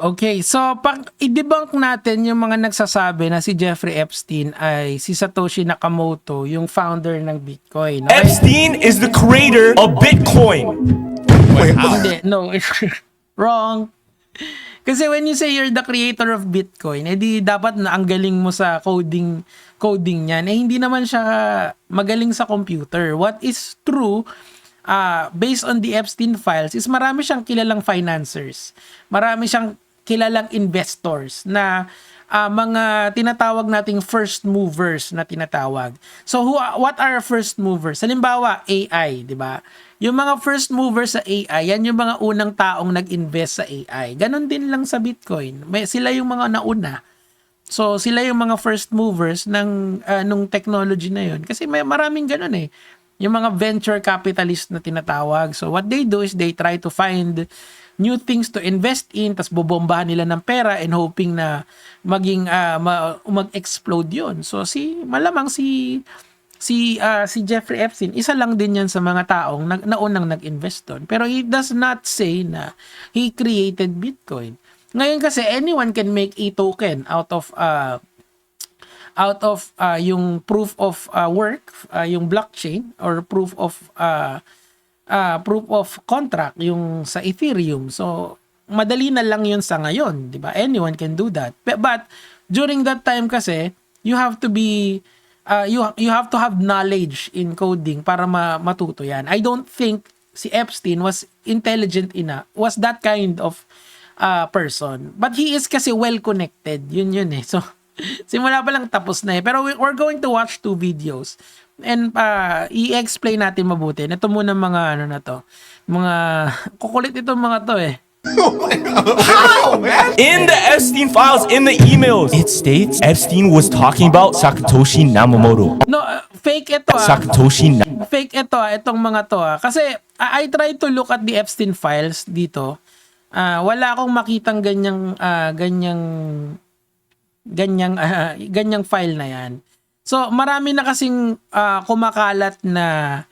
Okay, so pag i-debunk natin yung mga nagsasabi na si Jeffrey Epstein ay si Satoshi Nakamoto, yung founder ng Bitcoin. Okay? Epstein is the creator of Bitcoin. Wait, how? Hindi, no, wrong. Kasi when you say you're the creator of Bitcoin, edi dapat na ang galing mo sa coding niyan. Eh hindi naman siya magaling sa computer. What is true, based on the Epstein files, is marami siyang kilalang financiers. Marami siyang kilalang investors na mga tinatawag nating first movers na tinatawag. So what are first movers? Halimbawa, AI, 'di ba? Yung mga first movers sa AI, yan yung mga unang taong nag-invest sa AI. Ganon din lang sa Bitcoin. Sila yung mga nauna. So sila yung mga first movers ng nung technology na yun. Kasi may maraming ganon eh. Yung mga venture capitalist na tinatawag. So what they do is they try to find new things to invest in, tas bobombahan nila ng pera and hoping na maging mag-explode yun. So malamang si Jeffrey Epstein, isa lang din yan sa mga taong naunang nag-invest doon. Pero he does not say na he created Bitcoin. Ngayon kasi anyone can make a token out of yung proof of work, yung blockchain, or proof of contract yung sa Ethereum. So madali na lang yun sa ngayon, 'di ba? Anyone can do that. But during that time kasi, you have to be you have to have knowledge in coding para matuto yan. I don't think si Epstein was intelligent enough, was that kind of person. But he is kasi well connected. Yun eh. So simula pa lang tapos na eh. Pero we're going to watch 2 videos. And i-explain natin mabuti. Ito muna mga ano na to. Mga kukulit itong mga to eh. How, man? In the Epstein files, in the emails, it states Epstein was talking about Satoshi Nakamoto. No, fake ito Satoshi Fake ito itong mga to Kasi I tried to look at the Epstein files dito. Wala akong makitang ganyang file na yan. So marami na kasing kumakalat na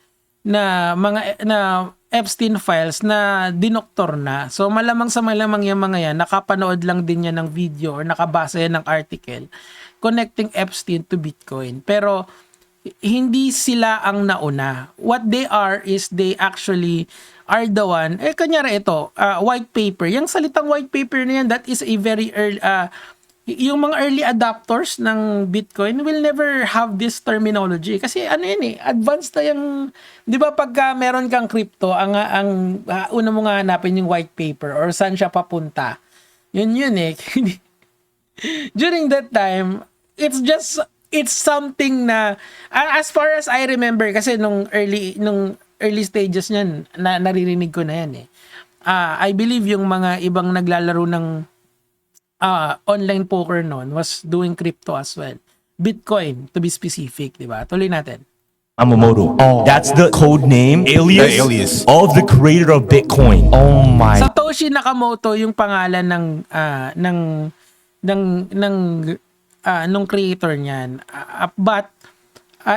Epstein files na dinoktor na. So malamang yung mga yan, nakapanood lang din yan ng video or nakabasa yan ng article connecting Epstein to Bitcoin. Pero hindi sila ang nauna. What they are is they actually are the one, kanyari ito, white paper. Yung salitang white paper na yan, that is a very early, yung mga early adopters ng Bitcoin will never have this terminology. Kasi ano yun advanced na yung, di ba pagka meron kang crypto, ang una mo nga hanapin yung white paper or saan siya papunta. Yun eh. During that time, it's something na, as far as I remember, kasi nung early stages niyan, naririnig ko na yan eh. I believe yung mga ibang naglalaro ng online poker noon was doing crypto as well. Bitcoin, to be specific, di ba? Tuloy natin. Nakamoto. That's the code name, alias of the creator of Bitcoin. Oh my. Satoshi Nakamoto yung pangalan nung creator niyan. But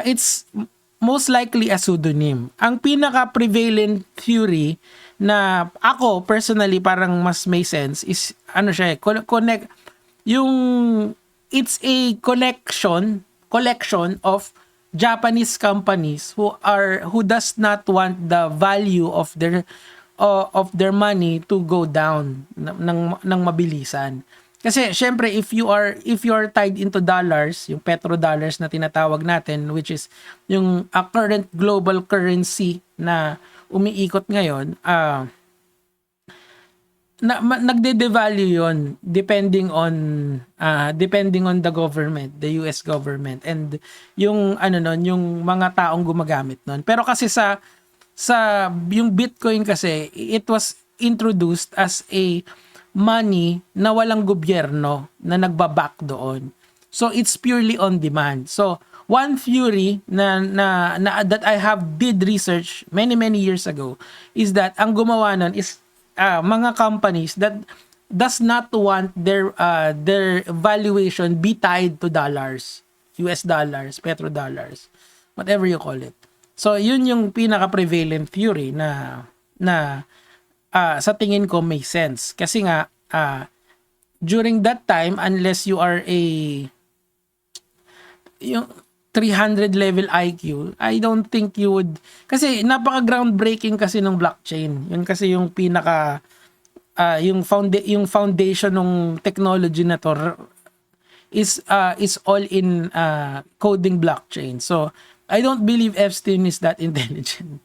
it's most likely a pseudonym. Ang pinaka-prevalent theory na ako personally parang mas may sense is ano siya connect yung it's a collection of Japanese companies who does not want the value of their money to go down ng mabilisan. Kasi syempre if you are tied into dollars, yung petrodollars na tinatawag natin, which is yung current global currency na umiikot ngayon, nagde-devalue yon depending on the government, the US government, and yung yung mga taong gumagamit nun. Pero kasi sa yung Bitcoin kasi, it was introduced as a money na walang gobyerno na nagbaback doon. So it's purely on demand. So one theory na that I did research many years ago is that ang gumawa nun is mga companies that does not want their valuation be tied to dollars, US dollars, petrodollars, whatever you call it. So yun yung pinaka-prevalent theory na sa tingin ko may sense kasi nga during that time, unless you are yung 300 level IQ, I don't think you would, kasi napaka groundbreaking kasi ng blockchain. Yun kasi yung pinaka yung foundation ng technology na to is all in coding blockchain. So I don't believe Epstein is that intelligent.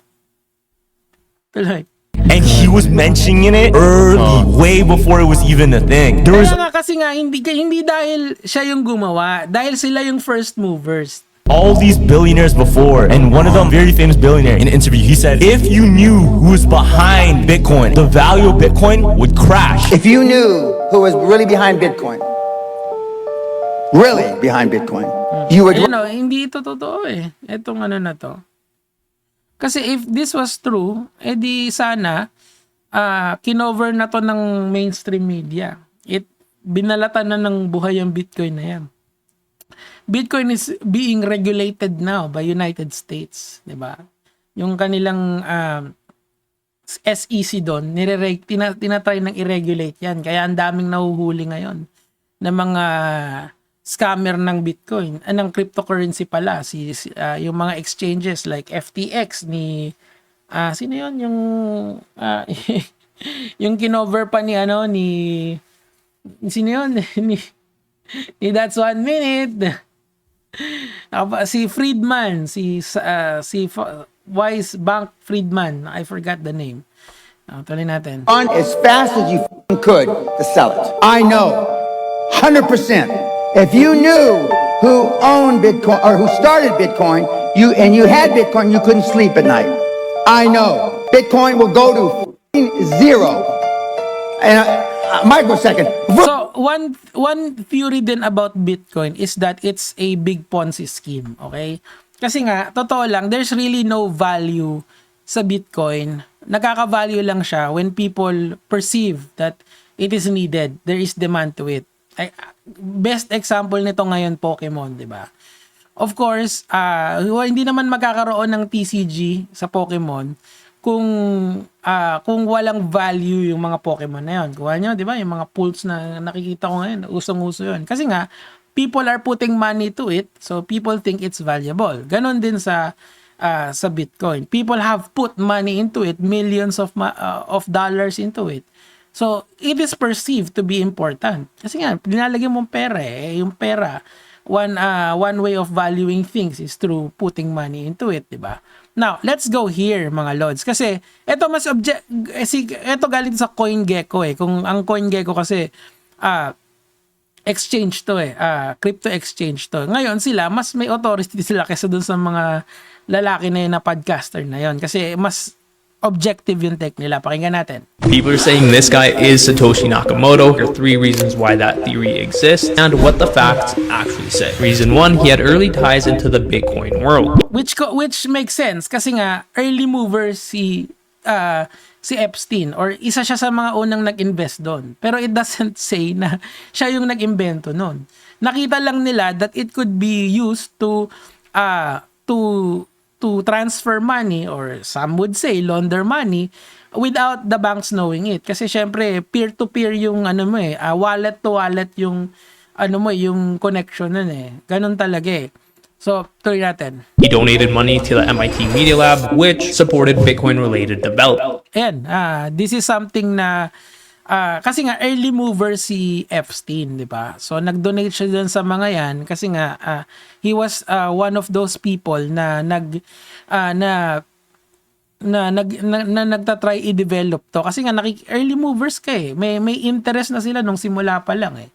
Tuloy. And he was mentioning it early, way before it was even a thing. There was Kaya nga kasi nga hindi dahil siya yung gumawa, dahil sila yung first movers. all these billionaires before, and one of them, very famous billionaire, in an interview, he said, if you knew who was behind Bitcoin, the value of Bitcoin would crash. If you knew who was really behind Bitcoin, you would. You know, hindi ito totoo eh. Etong ano na to. Kasi if this was true, edi sana kinover na to ng mainstream media. Binalatan na ng buhay ang Bitcoin na yan. Bitcoin is being regulated now by United States, 'di ba? Yung kanilang SEC doon, tinatry nang i-regulate 'yan. Kaya ang daming nahuhuli ngayon ng mga scammer ng Bitcoin, ng cryptocurrency pala, yung mga exchanges like FTX ni sino 'yon, yung yung kinover pa ni sino 'yon? ni That's 1 Minute. Si Friedman, si Wise Bank Friedman, I forgot the name. Tuloy natin. On as fast as you could to sell it. I know, 100%. If you knew who owned Bitcoin or who started Bitcoin, you had Bitcoin, you couldn't sleep at night. I know. Bitcoin will go to zero in a microsecond. So, one theory din about Bitcoin is that it's a big Ponzi scheme, okay? Kasi nga, totoo lang, there's really no value sa Bitcoin. Nakaka-value lang siya when people perceive that it is needed. There is demand to it. Best example nito ngayon, Pokemon, di ba? Of course, hindi naman magkakaroon ng TCG sa Pokemon kung walang value yung mga Pokemon na yun. Kuha nyo, di ba? Yung mga pulls na nakikita ko ngayon, usong-uso yun. Kasi nga, people are putting money to it, so people think it's valuable. Ganon din sa Bitcoin. People have put money into it, millions of dollars into it. So, it is perceived to be important. Kasi nga, dinalagyan mong pera eh. Yung pera, one way of valuing things is through putting money into it, di ba? Now, let's go here, mga lords. Kasi, ito galing sa CoinGecko eh. Kung ang CoinGecko kasi, exchange to eh. Crypto exchange to. Ngayon sila, mas may authority sila kaysa dun sa mga lalaki na yun na podcaster na yun. Kasi mas objective yung tech nila. Pakinggan natin. People are saying this guy is Satoshi Nakamoto. There are 3 reasons why that theory exists and what the facts actually say. Reason 1, he had early ties into the Bitcoin world. Which makes sense kasi nga early mover si Epstein, or isa siya sa mga unang nag-invest doon. Pero it doesn't say na siya yung nag-imbento noon. Nakita lang nila that it could be used to transfer money, or some would say launder money, without the banks knowing it. Kasi syempre peer-to-peer yung wallet to wallet yung yung connection nun eh. Ganun talaga eh. So, tuloy natin. He donated money to the MIT Media Lab, which supported Bitcoin-related development. Ayan, this is something na kasi nga early mover si Epstein, di ba? So nag-donate siya dun sa mga yan kasi nga he was one of those people na nagtatry i-develop to kasi nga early movers ka eh. May interest na sila nung simula pa lang eh.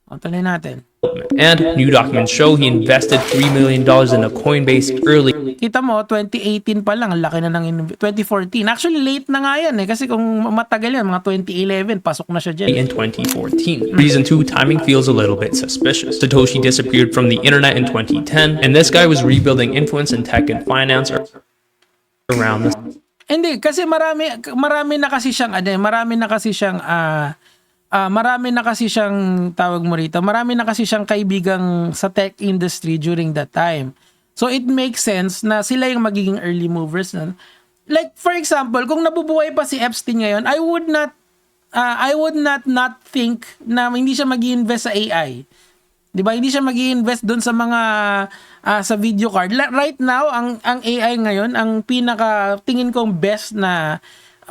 O, tuloy natin. And new documents show he invested $3 million into Coinbase early Kita mo, 2018 pa lang, ang laki na ng 2014. Actually, late na nga yan eh. Kasi kung matagal yan, mga 2011, pasok na siya dyan. in 2014. Reason 2, timing feels a little bit suspicious. Satoshi disappeared from the internet in 2010, and this guy was rebuilding influence in tech and finance around this. Hindi, kasi marami na kasi siyang tawag mo rito, marami na kasi siyang kaibigang sa tech industry during that time. So it makes sense na sila yung magiging early movers nun. Like for example, kung nabubuhay pa si Epstein ngayon, I would not I would not think na hindi siya mag-invest sa AI. 'Di ba? Hindi siya mag-invest doon sa mga sa video card. Right now, ang AI ngayon, ang pinaka tingin kong best na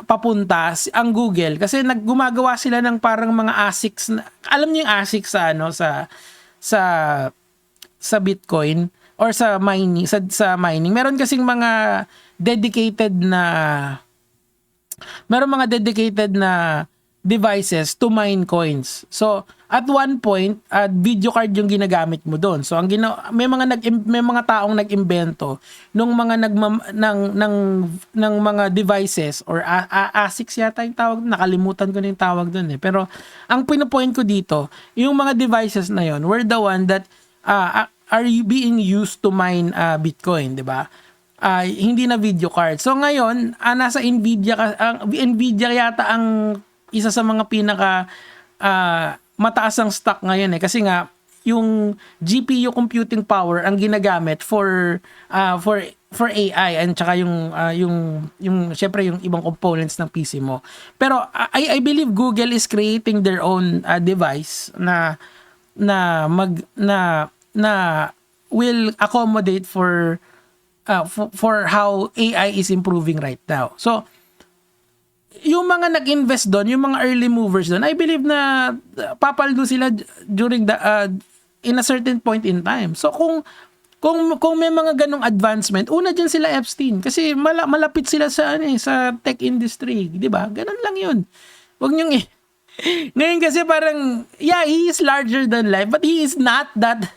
papunta ang Google kasi gumagawa sila ng parang mga ASICs. Alam niyo yung ASICs sa Bitcoin or sa mining, sa mining. Meron kasing mga dedicated na devices to mine coins. So, at one point, video card yung ginagamit mo doon. So, may mga taong nag-imbento nung mga ng mga devices or ASICs yata yung tawag, nakalimutan ko na yung tawag doon eh. Pero ang pinopoint ko dito, yung mga devices na yon were the one that are being used to mine Bitcoin, 'di ba? Hindi na video card. So ngayon, nasa Nvidia yata ang isa sa mga pinaka mataas ang stock ngayon eh kasi nga yung GPU computing power ang ginagamit for AI and saka yung syempre yung ibang components ng PC mo. Pero I believe Google is creating their own device na will accommodate for how AI is improving right now. So yung mga nag-invest doon, yung mga early movers doon, I believe na papaldo sila during in a certain point in time. So kung may mga ganong advancement, una diyan sila Epstein kasi malapit sila sa sa tech industry, 'di ba? Ganun lang 'yun. Wag niyo ngayon kasi parang he is larger than life but he is not that.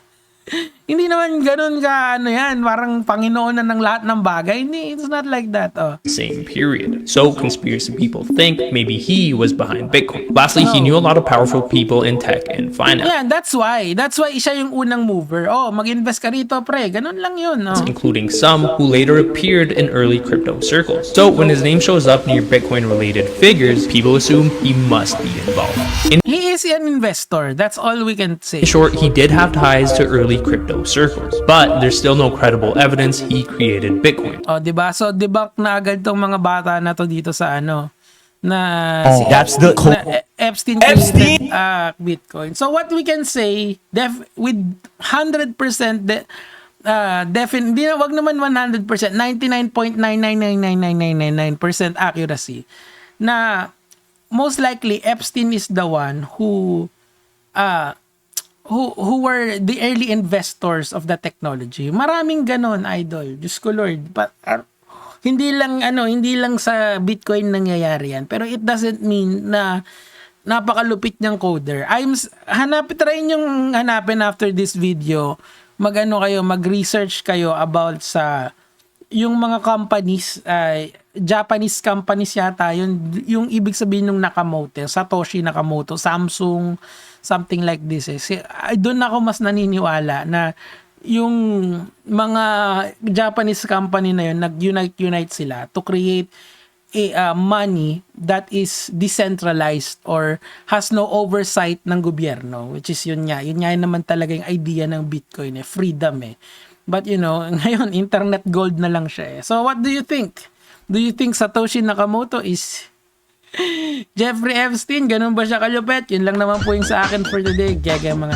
Hindi naman ganun ka yan, parang Panginoon na ng lahat ng bagay. Hindi, it's not like that. Same period. So conspiracy people think maybe he was behind Bitcoin. Lastly, he knew a lot of powerful people in tech and finance. Yeah, that's why siya yung unang mover. Mag-invest ka rito, pre. Ganun lang yun. Including some who later appeared in early crypto circles. So when his name shows up near Bitcoin-related figures, people assume he must be involved. He is an investor. That's all we can say. In short, he did have ties to early crypto circles, but there's still no credible evidence he created Bitcoin. Diba? So, debunk na agad tong mga bata na to dito sa That's the Epstein created Bitcoin. So, what we can say with 100% definitely, wag naman 100%, 99.9999999% accuracy na most likely Epstein is the one who were the early investors of the technology. Maraming ganon, idol. Diyos ko Lord. Hindi lang sa Bitcoin nangyayari yan. Pero it doesn't mean na napakalupit niyang coder. Try niyong hanapin after this video. Mag-research kayo about sa yung mga companies, Japanese companies yata, yung ibig sabihin ng Nakamoto, Satoshi Nakamoto, Samsung, something like this. Doon ako mas naniniwala na yung mga Japanese company na yun, nag-unite sila to create money that is decentralized or has no oversight ng gobyerno, which is yun naman talaga yung idea ng Bitcoin, freedom But ngayon internet gold na lang siya So what do you think? Do you think Satoshi Nakamoto is Jeffrey Epstein? Ganun ba siya kalupet? Yun lang naman po yung sa akin for today. Gaga mga